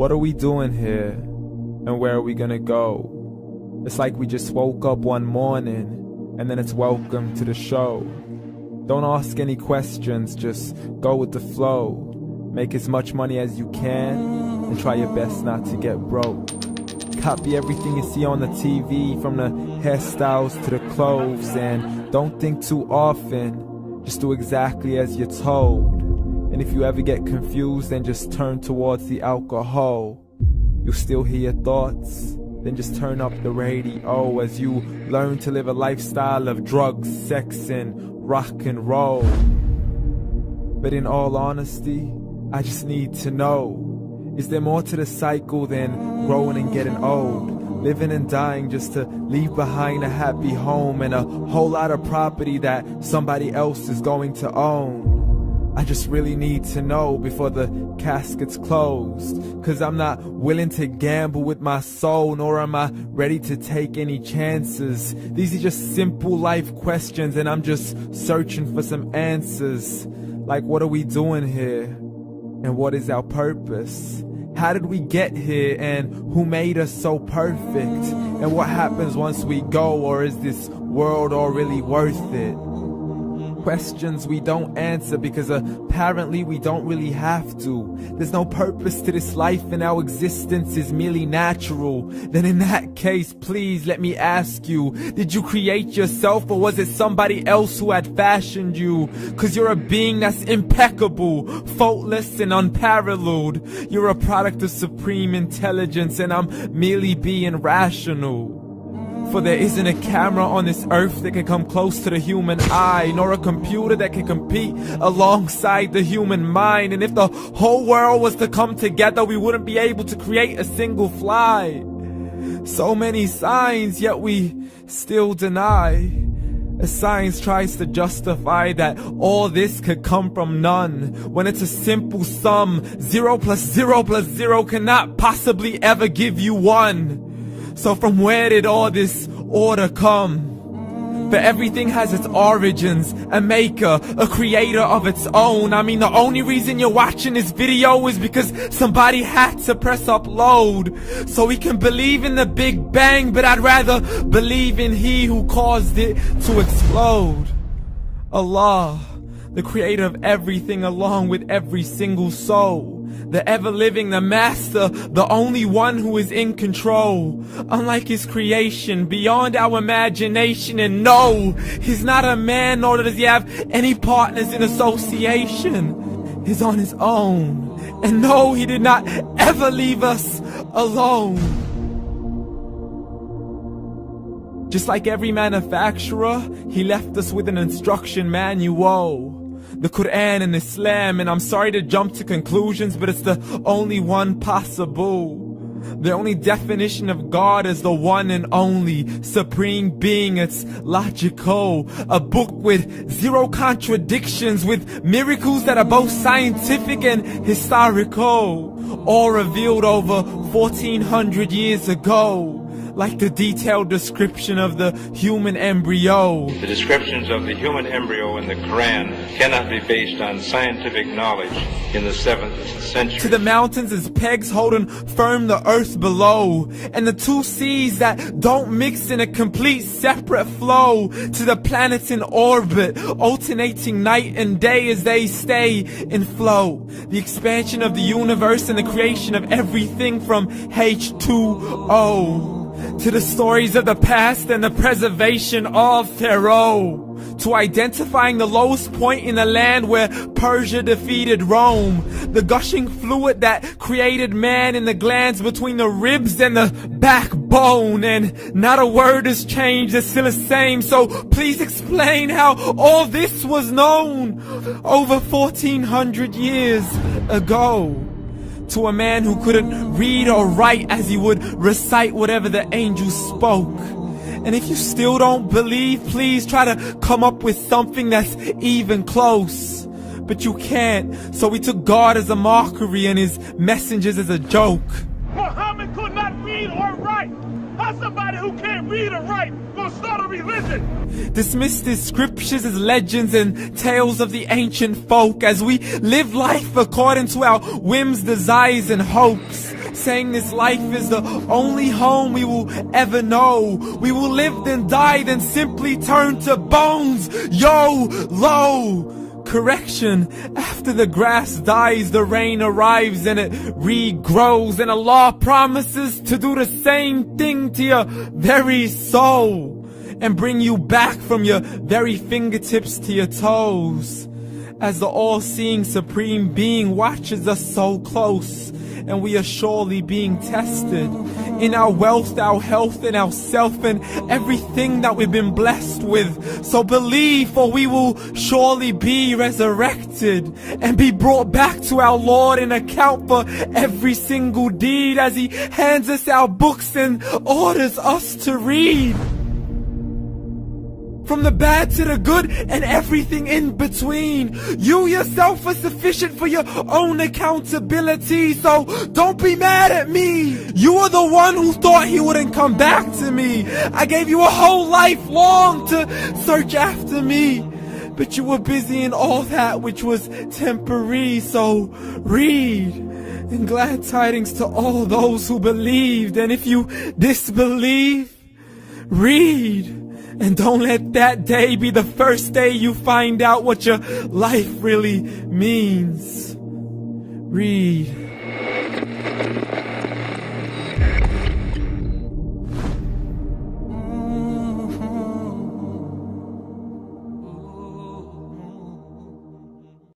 What are we doing here? And where are we gonna go? It's like we just woke up one morning and then it's welcome to the show. Don't ask any questions, just go with the flow. Make as much money as you can and try your best not to get broke. Copy everything you see on the TV, from the hairstyles to the clothes, and don't think too often, just do exactly as you're told. And if you ever get confused, then just turn towards the alcohol. You'll still hear your thoughts, then just turn up the radio as you learn to live a lifestyle of drugs, sex, and rock and roll. But in all honesty, I just need to know, is there more to the cycle than growing and getting old? Living and dying just to leave behind a happy home and a whole lot of property that somebody else is going to own. I just really need to know before the casket's closed, 'cause I'm not willing to gamble with my soul, nor am I ready to take any chances. These are just simple life questions and I'm just searching for some answers. Like, what are we doing here? And what is our purpose? How did we get here, and who made us so perfect? And what happens once we go, or is this world all really worth it? Questions we don't answer because apparently we don't really have to. There's no purpose to this life and our existence is merely natural. Then in that case, please let me ask you, did you create yourself, or was it somebody else who had fashioned you? 'Cause you're a being that's impeccable, faultless and unparalleled. You're a product of supreme intelligence and I'm merely being rational. For there isn't a camera on this earth that can come close to the human eye, nor a computer that can compete alongside the human mind. And if the whole world was to come together, we wouldn't be able to create a single fly. So many signs, yet we still deny. As science tries to justify that all this could come from none, when it's a simple sum. 0 plus 0 plus 0 cannot possibly ever give you 1. So from where did all this order come? For everything has its origins, a maker, a creator of its own. I mean, the only reason you're watching this video is because somebody had to press upload. So we can believe in the Big Bang, but I'd rather believe in He who caused it to explode. Allah, the creator of everything along with every single soul. The ever-living, the master, the only one who is in control. Unlike his creation, beyond our imagination. And no, he's not a man, nor does he have any partners in association. He's on his own. And no, he did not ever leave us alone. Just like every manufacturer, he left us with an instruction manual. The Quran and Islam, and I'm sorry to jump to conclusions, but it's the only one possible. The only definition of God is the one and only supreme being. It's logical, a book with 0 contradictions, with miracles that are both scientific and historical, all revealed over 1400 years ago. Like the detailed description of the human embryo. The descriptions of the human embryo in the Quran cannot be based on scientific knowledge in the 7th century. To the mountains as pegs holding firm the earth below, and the 2 seas that don't mix in a complete separate flow. To the planets in orbit, alternating night and day as they stay in flow. The expansion of the universe and the creation of everything from H2O. To the stories of the past and the preservation of Pharaoh. To identifying the lowest point in the land where Persia defeated Rome. The gushing fluid that created man in the glands between the ribs and the backbone. And not a word has changed, it's still the same. So please explain how all this was known over 1400 years ago. To a man who couldn't read or write, as he would recite whatever the angels spoke. And if you still don't believe, please try to come up with something that's even close. But you can't, so we took God as a mockery and his messengers as a joke. Muhammad could not read or write. How's somebody who can't read or write gonna start a religion? Dismissed his scriptures as legends and tales of the ancient folk, as we live life according to our whims, desires and hopes. saying this life is the only home we will ever know. We will live then die, then simply turn to bones. YOLO! Correction, after the grass dies, the rain arrives and it regrows, and Allah promises to do the same thing to your very soul and bring you back from your very fingertips to your toes, as the all-seeing supreme being watches us so close, and we are surely being tested in our wealth, our health, and our self, and everything that we've been blessed with. So believe, for we will surely be resurrected and be brought back to our Lord and account for every single deed, as He hands us our books and orders us to read. From the bad to the good and everything in between. You yourself are sufficient for your own accountability, so don't be mad at me. You are the one who thought He wouldn't come back to me. I gave you a whole life long to search after me, but you were busy in all that which was temporary. So read, and glad tidings to all those who believed. And if you disbelieve, read. And don't let that day be the first day you find out what your life really means. Read.